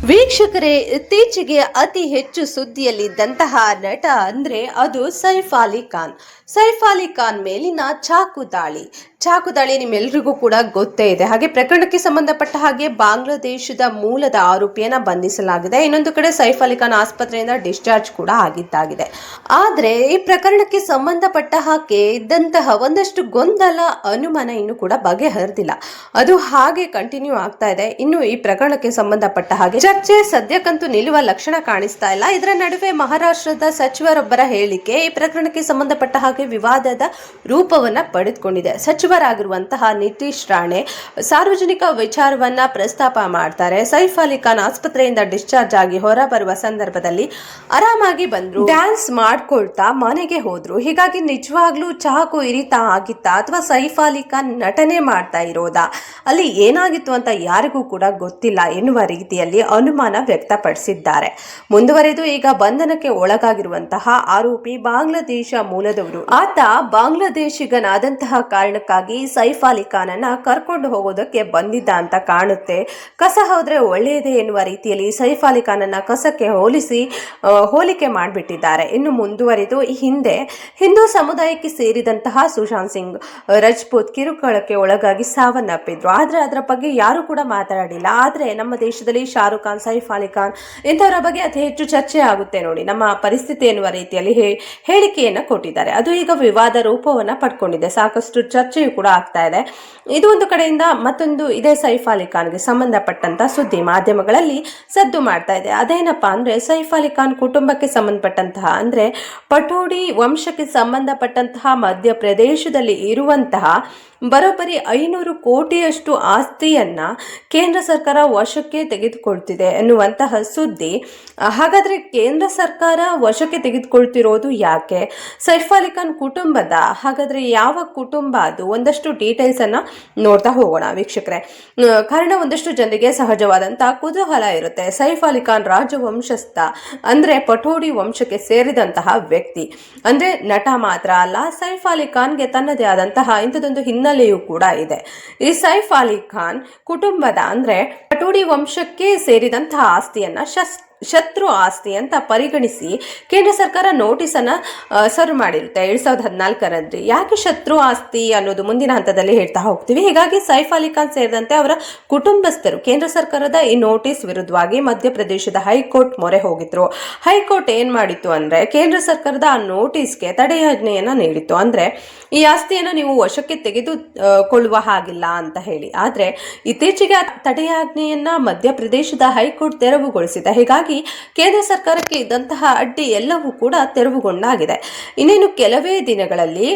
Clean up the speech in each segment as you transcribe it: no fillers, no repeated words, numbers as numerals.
ವೀಕ್ಷಕರೇ, ಇತ್ತೀಚೆಗೆ ಅತಿ ಹೆಚ್ಚು ಸುದ್ದಿಯಲ್ಲಿದ್ದಂತಹ ನಟ ಅಂದ್ರೆ ಅದು ಸೈಫ್ ಅಲಿ ಖಾನ್. ಸೈಫ್ ಅಲಿ ಖಾನ್ ಮೇಲಿನ ಚಾಕು ದಾಳಿ ನಿಮ್ಮೆಲ್ಲರಿಗೂ ಕೂಡ ಗೊತ್ತೇ ಇದೆ. ಹಾಗೆ ಪ್ರಕರಣಕ್ಕೆ ಸಂಬಂಧಪಟ್ಟ ಹಾಗೆ ಬಾಂಗ್ಲಾದೇಶದ ಮೂಲದ ಆರೋಪಿಯನ್ನ ಬಂಧಿಸಲಾಗಿದೆ. ಇನ್ನೊಂದು ಕಡೆ ಸೈಫ್ ಅಲಿ ಖಾನ್ ಆಸ್ಪತ್ರೆಯಿಂದ ಡಿಸ್ಚಾರ್ಜ್ ಕೂಡ ಆಗಿದ್ದಾಗಿದೆ. ಆದ್ರೆ ಈ ಪ್ರಕರಣಕ್ಕೆ ಸಂಬಂಧಪಟ್ಟ ಹಾಗೆ ಇದ್ದಂತಹ ಒಂದಷ್ಟು ಗೊಂದಲ, ಅನುಮಾನ ಇನ್ನು ಕೂಡ ಬಗೆಹರಿದಿಲ್ಲ. ಅದು ಹಾಗೆ ಕಂಟಿನ್ಯೂ ಆಗ್ತಾ ಇದೆ. ಇನ್ನು ಈ ಪ್ರಕರಣಕ್ಕೆ ಸಂಬಂಧಪಟ್ಟ ಹಾಗೆ ಚರ್ಚೆ ಸದ್ಯಕ್ಕಂತೂ ನಿಲ್ಲುವ ಲಕ್ಷಣ ಕಾಣಿಸ್ತಾ ಇಲ್ಲ. ಇದರ ನಡುವೆ ಮಹಾರಾಷ್ಟ್ರದ ಸಚಿವರೊಬ್ಬರ ಹೇಳಿಕೆ ಈ ಪ್ರಕರಣಕ್ಕೆ ಸಂಬಂಧಪಟ್ಟ ಹಾಗೆ ವಿವಾದದ ರೂಪವನ್ನ ಪಡೆದುಕೊಂಡಿದೆ. ಸಚಿವರಾಗಿರುವಂತಹ ನಿತೀಶ್ ರಾಣೆ ಸಾರ್ವಜನಿಕ ವಿಚಾರವನ್ನ ಪ್ರಸ್ತಾಪ ಮಾಡ್ತಾರೆ. ಸೈಫ್ ಅಲಿ ಖಾನ್ ಆಸ್ಪತ್ರೆಯಿಂದ ಡಿಸ್ಚಾರ್ಜ್ ಆಗಿ ಹೊರ ಬರುವ ಸಂದರ್ಭದಲ್ಲಿ ಆರಾಮಾಗಿ ಬಂದ್ರು, ಡ್ಯಾನ್ಸ್ ಮಾಡ್ಕೊಳ್ತಾ ಮನೆಗೆ ಹೋದ್ರು. ಹೀಗಾಗಿ ನಿಜವಾಗ್ಲೂ ಚಾಕು ಇರಿತಾ ಆಗಿತ್ತಾ ಅಥವಾ ಸೈಫ್ ಅಲಿ ಖಾನ್ ನಟನೆ ಮಾಡ್ತಾ ಇರೋದಾ, ಅಲ್ಲಿ ಏನಾಗಿತ್ತು ಅಂತ ಯಾರಿಗೂ ಕೂಡ ಗೊತ್ತಿಲ್ಲ ಎನ್ನುವ ರೀತಿಯಲ್ಲಿ ಅನುಮಾನ ವ್ಯಕ್ತಪಡಿಸಿದ್ದಾರೆ. ಮುಂದುವರೆದು ಈಗ ಬಂಧನಕ್ಕೆ ಒಳಗಾಗಿರುವಂತಹ ಆರೋಪಿ ಬಾಂಗ್ಲಾದೇಶ ಮೂಲದವರು. ಆತ ಬಾಂಗ್ಲಾದೇಶಿಗನಾದಂತಹ ಕಾರಣಕ್ಕಾಗಿ ಸೈಫ್ ಅಲಿ ಖಾನ್ ಅನ್ನ ಕರ್ಕೊಂಡು ಹೋಗೋದಕ್ಕೆ ಬಂದಿದ್ದ ಅಂತ ಕಾಣುತ್ತೆ. ಕಸ ಹೋದ್ರೆ ಒಳ್ಳೆಯದೇ ಎನ್ನುವ ರೀತಿಯಲ್ಲಿ ಸೈಫ್ ಅಲಿ ಖಾನ್ ಅನ್ನ ಕಸಕ್ಕೆ ಹೋಲಿಕೆ ಮಾಡಿಬಿಟ್ಟಿದ್ದಾರೆ. ಇನ್ನು ಮುಂದುವರೆದು ಹಿಂದೆ ಹಿಂದೂ ಸಮುದಾಯಕ್ಕೆ ಸೇರಿದಂತಹ ಸುಶಾಂತ್ ಸಿಂಗ್ ರಜಪೂತ್ ಕಿರುಕುಳಕ್ಕೆ ಒಳಗಾಗಿ ಸಾವನ್ನಪ್ಪಿದ್ರು. ಆದ್ರೆ ಅದರ ಬಗ್ಗೆ ಯಾರು ಕೂಡ ಮಾತಾಡಿಲ್ಲ. ಆದ್ರೆ ನಮ್ಮ ದೇಶದಲ್ಲಿ ಶಾರುಖ್ ಖಾನ್, ಸೈಫ್ ಅಲಿ ಖಾನ್ ಇಂಥವರ ಬಗ್ಗೆ ಅತಿ ಹೆಚ್ಚು ಚರ್ಚೆ ಆಗುತ್ತೆ ನೋಡಿ, ನಮ್ಮ ಪರಿಸ್ಥಿತಿ ಎನ್ನುವ ರೀತಿಯಲ್ಲಿ ಹೇಳಿಕೆಯನ್ನ ಕೊಟ್ಟಿದ್ದಾರೆ. ಅದು ಈಗ ವಿವಾದ ರೂಪವನ್ನ ಪಡ್ಕೊಂಡಿದೆ. ಸಾಕಷ್ಟು ಚರ್ಚೆಯು ಕೂಡ ಆಗ್ತಾ ಇದೆ. ಇದು ಒಂದು ಕಡೆಯಿಂದ ಮತ್ತೊಂದು ಇದೇ ಸೈಫ್ ಅಲಿ ಖಾನ್ಗೆ ಸಂಬಂಧಪಟ್ಟಂತ ಸುದ್ದಿ ಮಾಧ್ಯಮಗಳಲ್ಲಿ ಸದ್ದು ಮಾಡ್ತಾ ಇದೆ. ಅದೇನಪ್ಪಾ ಅಂದ್ರೆ ಸೈಫ್ ಅಲಿ ಖಾನ್ ಕುಟುಂಬಕ್ಕೆ ಸಂಬಂಧಪಟ್ಟಂತಹ ಅಂದ್ರೆ ಪಠೋಡಿ ವಂಶಕ್ಕೆ ಸಂಬಂಧಪಟ್ಟಂತಹ ಮಧ್ಯಪ್ರದೇಶದಲ್ಲಿ ಇರುವಂತಹ ಬರೋಬ್ಬರಿ 500 ಕೋಟಿಯಷ್ಟು ಆಸ್ತಿಯನ್ನ ಕೇಂದ್ರ ಸರ್ಕಾರ ವಶಕ್ಕೆ ತೆಗೆದುಕೊಳ್ತಿದೆ ಎನ್ನುವಂತಹ ಸುದ್ದಿ. ಹಾಗಾದ್ರೆ ಕೇಂದ್ರ ಸರ್ಕಾರ ವಶಕ್ಕೆ ತೆಗೆದುಕೊಳ್ತಿರೋದು ಯಾಕೆ? ಸೈಫ್ ಅಲಿ ಖಾನ್ ಕುಟುಂಬದ, ಹಾಗಾದ್ರೆ ಯಾವ ಕುಟುಂಬ ಅದು? ಒಂದಷ್ಟು ಡೀಟೇಲ್ಸ್ ಅನ್ನ ನೋಡ್ತಾ ಹೋಗೋಣ ವೀಕ್ಷಕರೇ. ಕಾರಣ ಒಂದಷ್ಟು ಜನರಿಗೆ ಸಹಜವಾದಂತಹ ಕುತೂಹಲ ಇರುತ್ತೆ. ಸೈಫ್ ಅಲಿ ಖಾನ್ ರಾಜವಂಶಸ್ಥ ಅಂದ್ರೆ ಪಠೋಡಿ ವಂಶಕ್ಕೆ ಸೇರಿದಂತಹ ವ್ಯಕ್ತಿ. ಅಂದ್ರೆ ನಟ ಮಾತ್ರ ಅಲ್ಲ, ಸೈಫ್ ಅಲಿ ಖಾನ್ಗೆ ತನ್ನದೇ ಆದಂತಹ ಇಂಥದೊಂದು ಹಿನ್ನೆಲೆಯೂ ಕೂಡ ಇದೆ. ಈ ಸೈಫ್ ಅಲಿ ಖಾನ್ ಕುಟುಂಬದ ಅಂದ್ರೆ ಪಠೋಡಿ ವಂಶಕ್ಕೆ ಸೇರಿದಂತಹ ಆಸ್ತಿಯನ್ನ ಶತ್ರು ಆಸ್ತಿ ಅಂತ ಪರಿಗಣಿಸಿ ಕೇಂದ್ರ ಸರ್ಕಾರ ನೋಟಿಸ್ ಅನ್ನ ಸರ್ವ್ ಮಾಡಿರುತ್ತೆ 2014ರಲ್ಲಿ. ಯಾಕೆ ಶತ್ರು ಆಸ್ತಿ ಅನ್ನೋದು ಮುಂದಿನ ಹಂತದಲ್ಲಿ ಹೇಳ್ತಾ ಹೋಗ್ತೀವಿ. ಹೀಗಾಗಿ ಸೈಫ್ ಅಲಿ ಖಾನ್ ಸೇರಿದಂತೆ ಅವರ ಕುಟುಂಬಸ್ಥರು ಕೇಂದ್ರ ಸರ್ಕಾರದ ಈ ನೋಟಿಸ್ ವಿರುದ್ಧವಾಗಿ ಮಧ್ಯಪ್ರದೇಶದ ಹೈಕೋರ್ಟ್ ಮೊರೆ ಹೋಗಿದ್ರು. ಹೈಕೋರ್ಟ್ ಏನ್ ಮಾಡಿತ್ತು ಅಂದ್ರೆ ಕೇಂದ್ರ ಸರ್ಕಾರದ ಆ ನೋಟಿಸ್ಗೆ ತಡೆಯಾಜ್ಞೆಯನ್ನ ನೀಡಿತ್ತು. ಅಂದ್ರೆ ಈ ಆಸ್ತಿಯನ್ನ ನೀವು ವಶಕ್ಕೆ ತೆಗೆದುಕೊಳ್ಳುವ ಹಾಗಿಲ್ಲ ಅಂತ ಹೇಳಿ. ಆದ್ರೆ ಇತ್ತೀಚೆಗೆ ತಡೆಯಾಜ್ಞೆಯನ್ನ ಮಧ್ಯಪ್ರದೇಶದ ಹೈಕೋರ್ಟ್ ತೆರವುಗೊಳಿಸಿದೆ. ಹೀಗಾಗಿ ಕೇಂದ್ರ ಸರ್ಕಾರಕ್ಕೆ ಇದ್ದಂತಹ ಅಡ್ಡಿ ಎಲ್ಲವೂ ಕೂಡ ತೆರವುಗೊಂಡಾಗಿದೆ. ಇನ್ನೇನು ಕೆಲವೇ ದಿನಗಳಲ್ಲಿ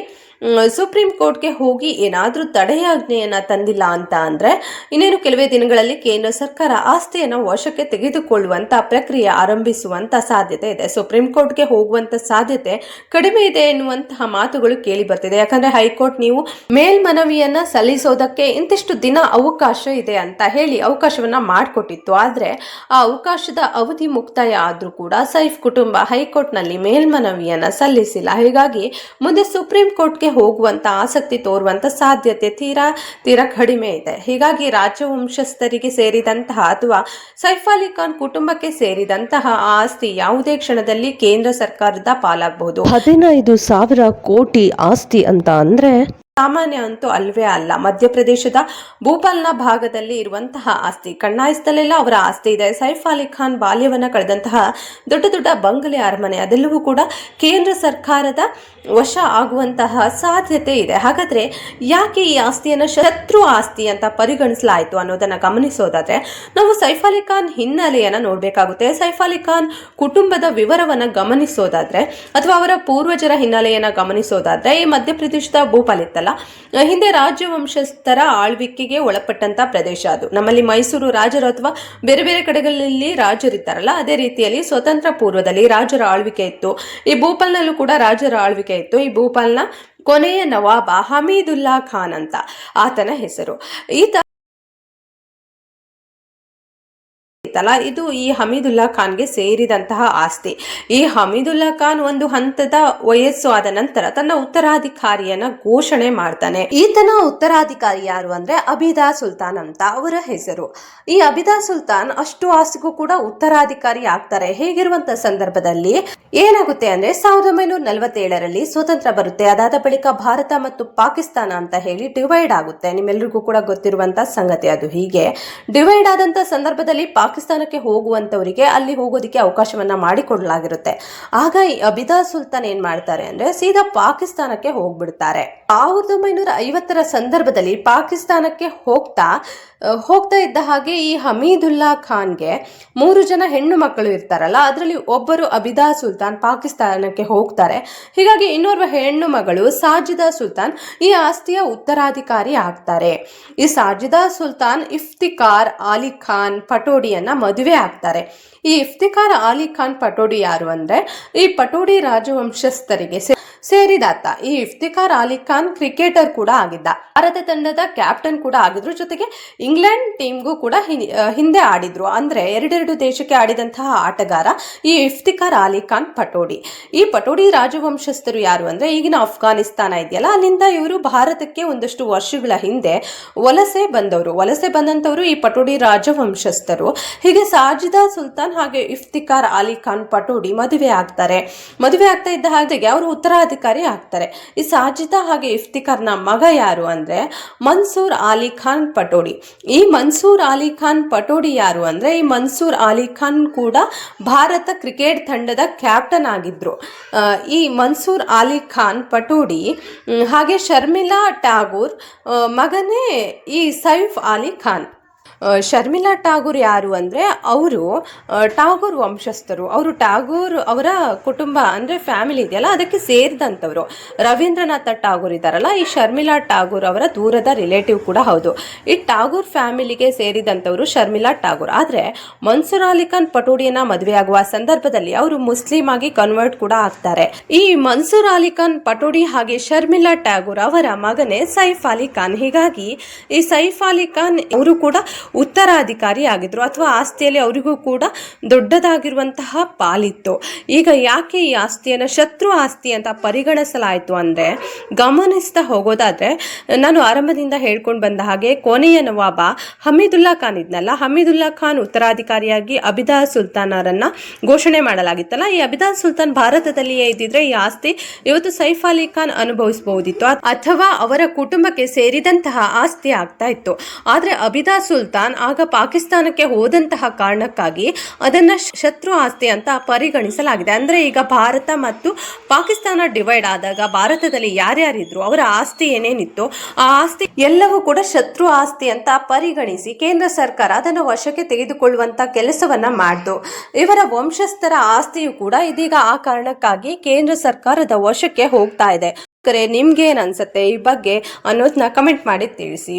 ಸುಪ್ರೀಂ ಕೋರ್ಟ್ಗೆ ಹೋಗಿ ಏನಾದರೂ ತಡೆಯಾಜ್ಞೆಯನ್ನ ತಂದಿಲ್ಲ ಅಂತ ಅಂದ್ರೆ ಇನ್ನೇನು ಕೆಲವೇ ದಿನಗಳಲ್ಲಿ ಕೇಂದ್ರ ಸರ್ಕಾರ ಆಸ್ತಿಯನ್ನು ವಶಕ್ಕೆ ತೆಗೆದುಕೊಳ್ಳುವಂತ ಪ್ರಕ್ರಿಯೆ ಆರಂಭಿಸುವಂತ ಸಾಧ್ಯತೆ ಇದೆ. ಸುಪ್ರೀಂ ಕೋರ್ಟ್ಗೆ ಹೋಗುವಂತ ಸಾಧ್ಯತೆ ಕಡಿಮೆ ಇದೆ ಎನ್ನುವಂತಹ ಮಾತುಗಳು ಕೇಳಿ ಬರ್ತಿದೆ. ಯಾಕಂದ್ರೆ ಹೈಕೋರ್ಟ್ ನೀವು ಮೇಲ್ಮನವಿಯನ್ನ ಸಲ್ಲಿಸೋದಕ್ಕೆ ಇಂತಿಷ್ಟು ದಿನ ಅವಕಾಶ ಇದೆ ಅಂತ ಹೇಳಿ ಅವಕಾಶವನ್ನ ಮಾಡಿಕೊಟ್ಟಿತ್ತು. ಆದ್ರೆ ಆ ಅವಕಾಶದ ಅವಧಿ ಮುಕ್ತಾಯ ಆದ್ರೂ ಕೂಡ ಸೈಫ್ ಕುಟುಂಬ ಹೈಕೋರ್ಟ್ ನಲ್ಲಿ ಮೇಲ್ಮನವಿಯನ್ನ ಸಲ್ಲಿಸಿಲ್ಲ. ಹೀಗಾಗಿ ಮುಂದೆ ಸುಪ್ರೀಂ ಕೋರ್ಟ್ಗೆ ಹೋಗುವಂತ ಆಸಕ್ತಿ ತೋರುವಂತ ಸಾಧ್ಯತೆ ತೀರಾ ಕಡಿಮೆ ಇದೆ. ಹೀಗಾಗಿ ರಾಜವಂಶಸ್ಥರಿಗೆ ಸೇರಿದಂತಹ ಅಥವಾ ಸೈಫ್ ಅಲಿ ಖಾನ್ ಕುಟುಂಬಕ್ಕೆ ಸೇರಿದಂತಹ ಆಸ್ತಿ ಯಾವುದೇ ಕ್ಷಣದಲ್ಲಿ ಕೇಂದ್ರ ಸರ್ಕಾರದ ಪಾಲಾಗಬಹುದು. 15,000 ಕೋಟಿ ಆಸ್ತಿ ಅಂತ ಅಂದ್ರೆ ಸಾಮಾನ್ಯ ಅಂತೂ ಅಲ್ವೇ ಅಲ್ಲ. ಮಧ್ಯಪ್ರದೇಶದ ಭೂಪಾಲ್ನ ಭಾಗದಲ್ಲಿ ಇರುವಂತಹ ಆಸ್ತಿ, ಕಣ್ಣಾಯಿಸದಲ್ಲೆಲ್ಲ ಅವರ ಆಸ್ತಿ ಇದೆ. ಸೈಫ್ ಅಲಿ ಖಾನ್ ಬಾಲ್ಯವನ್ನ ಕಳೆದಂತಹ ದೊಡ್ಡ ದೊಡ್ಡ ಬಂಗಲೆ, ಅರಮನೆ ಅದೆಲ್ಲವೂ ಕೂಡ ಕೇಂದ್ರ ಸರ್ಕಾರದ ವಶ ಆಗುವಂತಹ ಸಾಧ್ಯತೆ ಇದೆ. ಹಾಗಾದ್ರೆ ಯಾಕೆ ಈ ಆಸ್ತಿಯನ್ನು ಶತ್ರು ಆಸ್ತಿ ಅಂತ ಪರಿಗಣಿಸಲಾಯಿತು ಅನ್ನೋದನ್ನ ಗಮನಿಸೋದಾದ್ರೆ ನಾವು ಸೈಫ್ ಅಲಿ ಖಾನ್ ಹಿನ್ನೆಲೆಯನ್ನ ನೋಡ್ಬೇಕಾಗುತ್ತೆ. ಸೈಫ್ ಅಲಿ ಖಾನ್ ಕುಟುಂಬದ ವಿವರವನ್ನ ಗಮನಿಸೋದಾದ್ರೆ ಅಥವಾ ಅವರ ಪೂರ್ವಜರ ಹಿನ್ನೆಲೆಯನ್ನ ಗಮನಿಸೋದಾದ್ರೆ ಈ ಮಧ್ಯಪ್ರದೇಶದ ಭೂಪಾಲ್ ಇತ್ತಲ್ಲ, ಹಿಂದೆ ರಾಜವಂಶಸ್ಥರ ಆಳ್ವಿಕೆಗೆ ಒಳಪಟ್ಟಂತ ಪ್ರದೇಶ ಅದು. ನಮ್ಮಲ್ಲಿ ಮೈಸೂರು ರಾಜರು ಅಥವಾ ಬೇರೆ ಬೇರೆ ಕಡೆಗಳಲ್ಲಿ ರಾಜರಿದ್ದಾರಲ್ಲ, ಅದೇ ರೀತಿಯಲ್ಲಿ ಸ್ವತಂತ್ರ ಪೂರ್ವದಲ್ಲಿ ರಾಜರ ಆಳ್ವಿಕೆ ಇತ್ತು. ಈ ಭೂಪಾಲ್ನಲ್ಲೂ ಕೂಡ ರಾಜರ ಆಳ್ವಿಕೆ ಇತ್ತು. ಈ ಭೂಪಾಲ್ನ ಕೊನೆಯ ನವಾಬ ಹಮೀದುಲ್ಲಾ ಖಾನ್ ಅಂತ ಆತನ ಹೆಸರು. ಈತ ಇತ್ತಲ್ಲ, ಇದು ಈ ಹಮೀದುಲ್ಲಾ ಖಾನ್ಗೆ ಸೇರಿದಂತಹ ಆಸ್ತಿ. ಈ ಹಮೀದುಲ್ಲಾ ಖಾನ್ ಒಂದು ಹಂತದ ವಯಸ್ಸು ಆದ ನಂತರ ತನ್ನ ಉತ್ತರಾಧಿಕಾರಿಯನ್ನ ಘೋಷಣೆ ಮಾಡ್ತಾನೆ. ಈತನ ಉತ್ತರಾಧಿಕಾರಿ ಯಾರು ಅಂದ್ರೆ ಅಬಿದಾ ಸುಲ್ತಾನ್ ಅಂತ ಅವರ ಹೆಸರು. ಈ ಅಬಿದಾ ಸುಲ್ತಾನ್ ಅಷ್ಟು ಆಸ್ತಿಗೂ ಕೂಡ ಉತ್ತರಾಧಿಕಾರಿ ಆಗ್ತಾರೆ. ಹೇಗಿರುವಂತ ಸಂದರ್ಭದಲ್ಲಿ ಏನಾಗುತ್ತೆ ಅಂದ್ರೆ 1947ರಲ್ಲಿ ಸ್ವತಂತ್ರ ಬರುತ್ತೆ. ಅದಾದ ಬಳಿಕ ಭಾರತ ಮತ್ತು ಪಾಕಿಸ್ತಾನ ಅಂತ ಹೇಳಿ ಡಿವೈಡ್ ಆಗುತ್ತೆ. ನಿಮ್ಮೆಲ್ಲರಿಗೂ ಕೂಡ ಗೊತ್ತಿರುವಂತ ಸಂಗತಿ ಅದು. ಹೀಗೆ ಡಿವೈಡ್ ಆದಂತ ಸಂದರ್ಭದಲ್ಲಿ ಪಾಕಿಸ್ತಾನಕ್ಕೆ ಹೋಗುವಂತವರಿಗೆ ಅಲ್ಲಿ ಹೋಗೋದಕ್ಕೆ ಅವಕಾಶವನ್ನ ಮಾಡಿಕೊಡಲಾಗಿರುತ್ತೆ. ಆಗ ಈ ಅಬಿದಾ ಸುಲ್ತಾನ್ ಏನ್ ಮಾಡ್ತಾರೆ ಅಂದ್ರೆ ಸೀದಾ ಪಾಕಿಸ್ತಾನಕ್ಕೆ ಹೋಗ್ಬಿಡ್ತಾರೆ. 1950ರ ಸಂದರ್ಭದಲ್ಲಿ ಪಾಕಿಸ್ತಾನಕ್ಕೆ ಹೋಗ್ತಾ ಇದ್ದ ಹಾಗೆ ಈ ಹಮೀದುಲ್ಲಾ ಖಾನ್ಗೆ 3 ಜನ ಹೆಣ್ಣು ಮಕ್ಕಳು ಇರ್ತಾರಲ್ಲ, ಅದರಲ್ಲಿ ಒಬ್ಬರು ಅಬಿದಾ ಸುಲ್ತಾನ್ ಪಾಕಿಸ್ತಾನಕ್ಕೆ ಹೋಗ್ತಾರೆ. ಹೀಗಾಗಿ ಇನ್ನೋರ್ವ ಹೆಣ್ಣು ಮಗಳು ಸಾಜಿದಾ ಸುಲ್ತಾನ್ ಈ ಆಸ್ತಿಯ ಉತ್ತರಾಧಿಕಾರಿ ಆಗ್ತಾರೆ. ಈ ಸಾಜಿದಾ ಸುಲ್ತಾನ್ ಇಫ್ತಿಕಾರ್ ಅಲಿ ಖಾನ್ ಪಟೋಡಿಯನ್ನ ಮದುವೆ ಆಗ್ತಾರೆ. ಈ ಇಫ್ತಿಕಾರ್ ಅಲಿ ಖಾನ್ ಪಟೋಡಿ ಯಾರು ಅಂದ್ರೆ ಈ ಪಟೋಡಿ ರಾಜವಂಶಸ್ಥರಿಗೆ ಸೇರಿದಾತ. ಈ ಇಫ್ತಿಕಾರ್ ಅಲಿ ಖಾನ್ ಕ್ರಿಕೆಟರ್ ಕೂಡ ಆಗಿದ್ದ, ಭಾರತ ತಂಡದ ಕ್ಯಾಪ್ಟನ್ ಕೂಡ ಆಗಿದ್ರು. ಜೊತೆಗೆ ಇಂಗ್ಲೆಂಡ್ ಟೀಮ್ಗೂ ಕೂಡ ಹಿಂದೆ ಆಡಿದ್ರು. ಅಂದ್ರೆ ಎರಡೆರಡು ದೇಶಕ್ಕೆ ಆಡಿದಂತಹ ಆಟಗಾರ ಈ ಇಫ್ತಿಕಾರ್ ಅಲಿ ಖಾನ್ ಪಟೋಡಿ. ಈ ಪಟೋಡಿ ರಾಜವಂಶಸ್ಥರು ಯಾರು ಅಂದ್ರೆ ಈಗಿನ ಅಫ್ಘಾನಿಸ್ತಾನ ಇದೆಯಲ್ಲ, ಅಲ್ಲಿಂದ ಇವರು ಭಾರತಕ್ಕೆ ಒಂದಷ್ಟು ವರ್ಷಗಳ ಹಿಂದೆ ವಲಸೆ ಬಂದಂತವರು ಈ ಪಟೋಡಿ ರಾಜವಂಶಸ್ಥರು. ಹೀಗೆ ಸಾಜಿದಾ ಸುಲ್ತಾನ್ ಹಾಗೆ ಇಫ್ತಿಕಾರ್ ಅಲಿ ಖಾನ್ ಪಟೋಡಿ ಮದುವೆ ಆಗ್ತಾ ಇದ್ದ ಹಾಗೆ ಅವರು ಉತ್ತರಾಧಿಕಾರಿ ಆಗ್ತಾರೆ. ಈ ಸಾಜಿದಾ ಹಾಗೆ ಇಫ್ತಿಕಾರ್ನ ಮಗ ಯಾರು ಅಂದ್ರೆ ಮನ್ಸೂರ್ ಅಲಿ ಖಾನ್ ಪಟೋಡಿ. ಈ ಮನ್ಸೂರ್ ಅಲಿ ಖಾನ್ ಪಟೋಡಿ ಯಾರು ಅಂದ್ರೆ ಈ ಮನ್ಸೂರ್ ಅಲಿ ಖಾನ್ ಕೂಡ ಭಾರತ ಕ್ರಿಕೆಟ್ ತಂಡದ ಕ್ಯಾಪ್ಟನ್ ಆಗಿದ್ರು. ಈ ಮನ್ಸೂರ್ ಅಲಿ ಖಾನ್ ಪಟೋಡಿ ಹಾಗೆ ಶರ್ಮಿಳಾ ಟಾಗೂರ್ ಮಗನೇ ಈ ಸೈಫ್ ಅಲಿ ಖಾನ್. ಶರ್ಮಿಳಾ ಟಾಗೂರ್ ಯಾರು ಅಂದ್ರೆ ಅವರು ಟಾಗೂರ್ ವಂಶಸ್ಥರು. ಅವರು ಟಾಗೂರ್ ಅವರ ಕುಟುಂಬ ಅಂದ್ರೆ ಫ್ಯಾಮಿಲಿ ಇದೆಯಲ್ಲ ಅದಕ್ಕೆ ಸೇರಿದಂಥವ್ರು. ರವೀಂದ್ರನಾಥ ಟಾಗೂರ್ ಇದ್ದಾರಲ್ಲ, ಈ ಶರ್ಮಿಳಾ ಟಾಗೂರ್ ಅವರ ದೂರದ ರಿಲೇಟಿವ್ ಕೂಡ ಹೌದು. ಈ ಟಾಗೂರ್ ಫ್ಯಾಮಿಲಿಗೆ ಸೇರಿದಂಥವ್ರು ಶರ್ಮಿಳಾ ಟಾಗೂರ್. ಆದ್ರೆ ಮನ್ಸೂರ್ ಅಲಿ ಖಾನ್ ಪಟೋಡಿಯನ್ನ ಮದುವೆಯಾಗುವ ಸಂದರ್ಭದಲ್ಲಿ ಅವರು ಮುಸ್ಲಿಂ ಆಗಿ ಕನ್ವರ್ಟ್ ಕೂಡ ಆಗ್ತಾರೆ. ಈ ಮನ್ಸೂರ್ ಅಲಿ ಖಾನ್ ಪಟೋಡಿ ಹಾಗೆ ಶರ್ಮಿಳಾ ಟಾಗೂರ್ ಅವರ ಮಗನೇ ಸೈಫ್ ಅಲಿ ಖಾನ್. ಹೀಗಾಗಿ ಈ ಸೈಫ್ ಅಲಿ ಖಾನ್ ಅವರು ಕೂಡ ಉತ್ತರಾಧಿಕಾರಿ ಆಗಿದ್ರು, ಅಥವಾ ಆಸ್ತಿಯಲ್ಲಿ ಅವರಿಗೂ ಕೂಡ ದೊಡ್ಡದಾಗಿರುವಂತಹ ಪಾಲಿತ್ತು. ಈಗ ಯಾಕೆ ಈ ಆಸ್ತಿಯನ್ನು ಶತ್ರು ಆಸ್ತಿ ಅಂತ ಪರಿಗಣಿಸಲಾಯಿತು ಅಂದ್ರೆ ಗಮನಿಸ್ತಾ ಹೋಗೋದಾದ್ರೆ ನಾನು ಆರಂಭದಿಂದ ಹೇಳ್ಕೊಂಡು ಬಂದ ಹಾಗೆ ಕೊನೆಯ ನವಾಬ ಹಮೀದುಲ್ಲಾ ಖಾನ್ ಇದ್ನಲ್ಲ, ಹಮೀದುಲ್ಲಾ ಖಾನ್ ಉತ್ತರಾಧಿಕಾರಿಯಾಗಿ ಅಬಿದಾ ಸುಲ್ತಾನರನ್ನ ಘೋಷಣೆ ಮಾಡಲಾಗಿತ್ತಲ್ಲ. ಈ ಅಬಿದಾ ಸುಲ್ತಾನ್ ಭಾರತದಲ್ಲಿಯೇ ಇದ್ದಿದ್ರೆ ಈ ಆಸ್ತಿ ಇವತ್ತು ಸೈಫ್ ಅಲಿ ಖಾನ್ ಅನುಭವಿಸಬಹುದಿತ್ತು, ಅಥವಾ ಅವರ ಕುಟುಂಬಕ್ಕೆ ಸೇರಿದಂತಹ ಆಸ್ತಿ ಆಗ್ತಾ ಇತ್ತು. ಆದ್ರೆ ಅಬಿದಾ ಸುಲ್ತಾನ್ ಆಗ ಪಾಕಿಸ್ತಾನಕ್ಕೆ ಹೋದಂತಹ ಕಾರಣಕ್ಕಾಗಿ ಅದನ್ನ ಶತ್ರು ಆಸ್ತಿ ಅಂತ ಪರಿಗಣಿಸಲಾಗಿದೆ. ಅಂದ್ರೆ ಈಗ ಭಾರತ ಮತ್ತು ಪಾಕಿಸ್ತಾನ ಡಿವೈಡ್ ಆದಾಗ ಭಾರತದಲ್ಲಿ ಯಾರ್ಯಾರಿದ್ರು ಅವರ ಆಸ್ತಿ ಏನೇನಿತ್ತು ಆ ಆಸ್ತಿ ಎಲ್ಲವೂ ಕೂಡ ಶತ್ರು ಆಸ್ತಿ ಅಂತ ಪರಿಗಣಿಸಿ ಕೇಂದ್ರ ಸರ್ಕಾರ ಅದನ್ನು ವಶಕ್ಕೆ ತೆಗೆದುಕೊಳ್ಳುವಂತ ಕೆಲಸವನ್ನ ಮಾಡ್ತು. ಇವರ ವಂಶಸ್ಥರ ಆಸ್ತಿಯು ಕೂಡ ಇದೀಗ ಆ ಕಾರಣಕ್ಕಾಗಿ ಕೇಂದ್ರ ಸರ್ಕಾರದ ವಶಕ್ಕೆ ಹೋಗ್ತಾ ಇದೆ. ನಿಮ್ಗೆ ಏನ್ ಅನ್ಸುತ್ತೆ ಈ ಬಗ್ಗೆ ಅನ್ನೋದನ್ನ ಕಮೆಂಟ್ ಮಾಡಿ ತಿಳಿಸಿ.